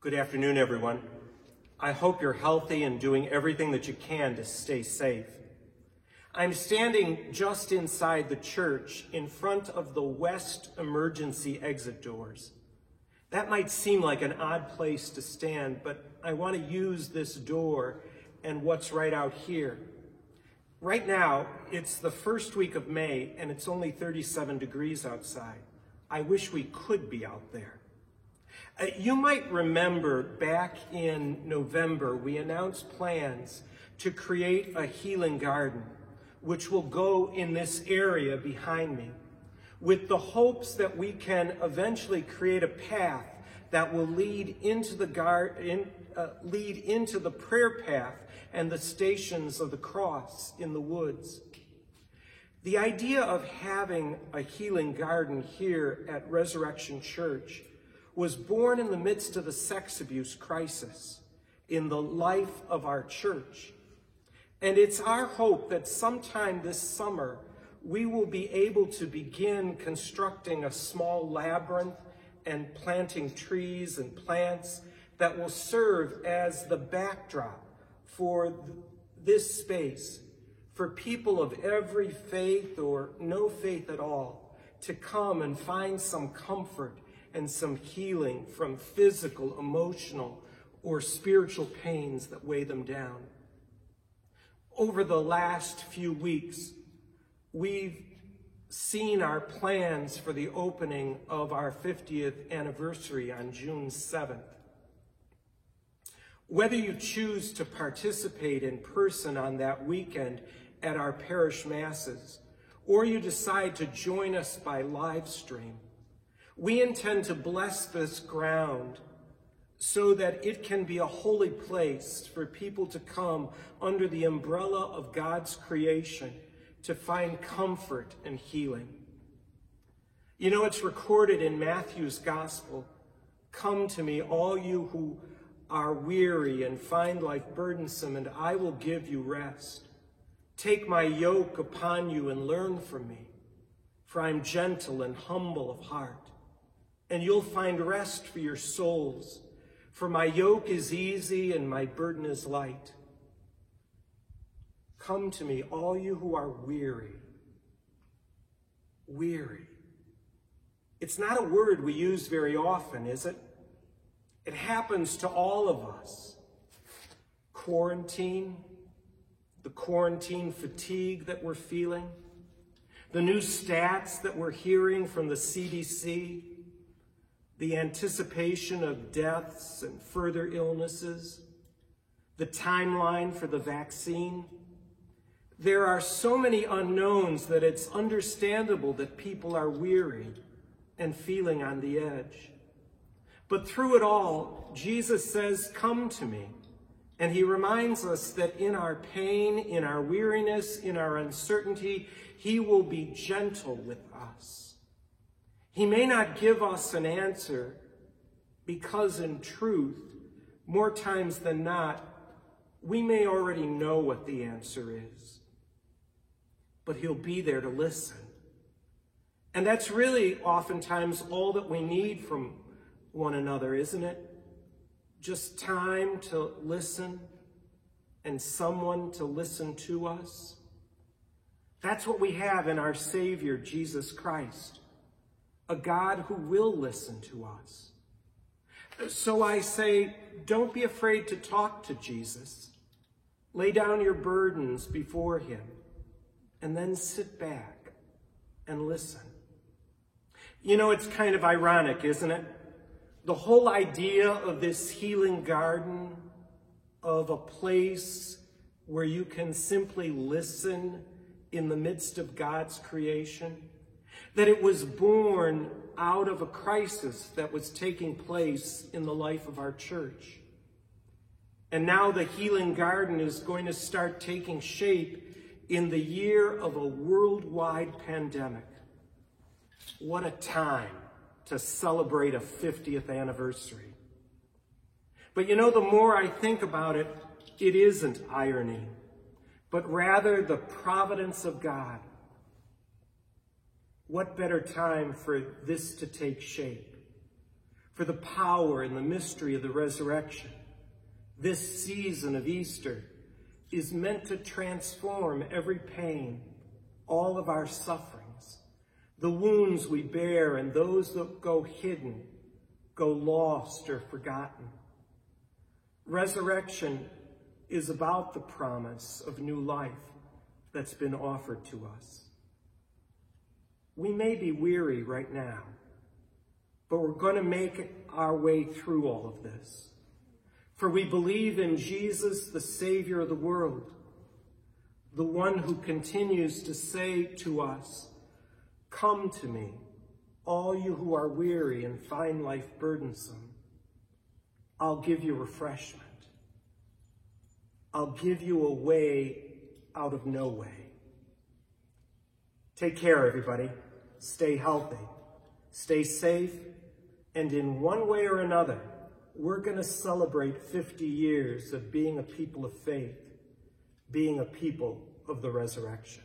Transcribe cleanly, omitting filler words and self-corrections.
Good afternoon, everyone. I hope you're healthy and doing everything that you can to stay safe. I'm standing just inside the church in front of the west emergency exit doors. That might seem like an odd place to stand, but I want to use this door and what's right out here. Right now, it's the first week of May and it's only 37 degrees outside. I wish we could be out there. You might remember back in November, we announced plans to create a healing garden, which will go in this area behind me, with the hopes that we can eventually create a path that will lead into the prayer path and the stations of the cross in the woods. The idea of having a healing garden here at Resurrection Church was born in the midst of the sex abuse crisis in the life of our church. And it's our hope that sometime this summer, we will be able to begin constructing a small labyrinth and planting trees and plants that will serve as the backdrop for this space, for people of every faith or no faith at all to come and find some comfort and some healing from physical, emotional, or spiritual pains that weigh them down. Over the last few weeks, we've seen our plans for the opening of our 50th anniversary on June 7th. Whether you choose to participate in person on that weekend at our parish masses, or you decide to join us by live stream, we intend to bless this ground so that it can be a holy place for people to come under the umbrella of God's creation to find comfort and healing. You know, it's recorded in Matthew's gospel, "Come to me, all you who are weary and find life burdensome, and I will give you rest. Take my yoke upon you and learn from me, for I am gentle and humble of heart. And you'll find rest for your souls, for my yoke is easy and my burden is light. Come to me, all you who are weary." Weary. It's not a word we use very often, is it? It happens to all of us. Quarantine, the quarantine fatigue that we're feeling, the new stats that we're hearing from the CDC, the anticipation of deaths and further illnesses, the timeline for the vaccine. There are so many unknowns that it's understandable that people are weary and feeling on the edge. But through it all, Jesus says, "Come to me." And he reminds us that in our pain, in our weariness, in our uncertainty, he will be gentle with us. He may not give us an answer because in truth, more times than not, we may already know what the answer is. But he'll be there to listen. And that's really oftentimes all that we need from one another, isn't it? Just time to listen and someone to listen to us. That's what we have in our Savior, Jesus Christ. A God who will listen to us. So I say, don't be afraid to talk to Jesus. Lay down your burdens before him, and then sit back and listen. You know, it's kind of ironic, isn't it? The whole idea of this healing garden, of a place where you can simply listen in the midst of God's creation, that it was born out of a crisis that was taking place in the life of our church. And now the healing garden is going to start taking shape in the year of a worldwide pandemic. What a time to celebrate a 50th anniversary. But you know, the more I think about it, it isn't irony, but rather the providence of God. What better time for this to take shape? for the power and the mystery of the resurrection. This season of Easter is meant to transform every pain, all of our sufferings, the wounds we bear and those that go hidden, go lost or forgotten. Resurrection is about the promise of new life that's been offered to us. We may be weary right now, but we're going to make our way through all of this. For we believe in Jesus, the Savior of the world, the one who continues to say to us, "Come to me, all you who are weary and find life burdensome. I'll give you refreshment. I'll give you a way out of no way." Take care, everybody. Stay healthy. Stay safe. And in one way or another, we're going to celebrate 50 years of being a people of faith, being a people of the resurrection.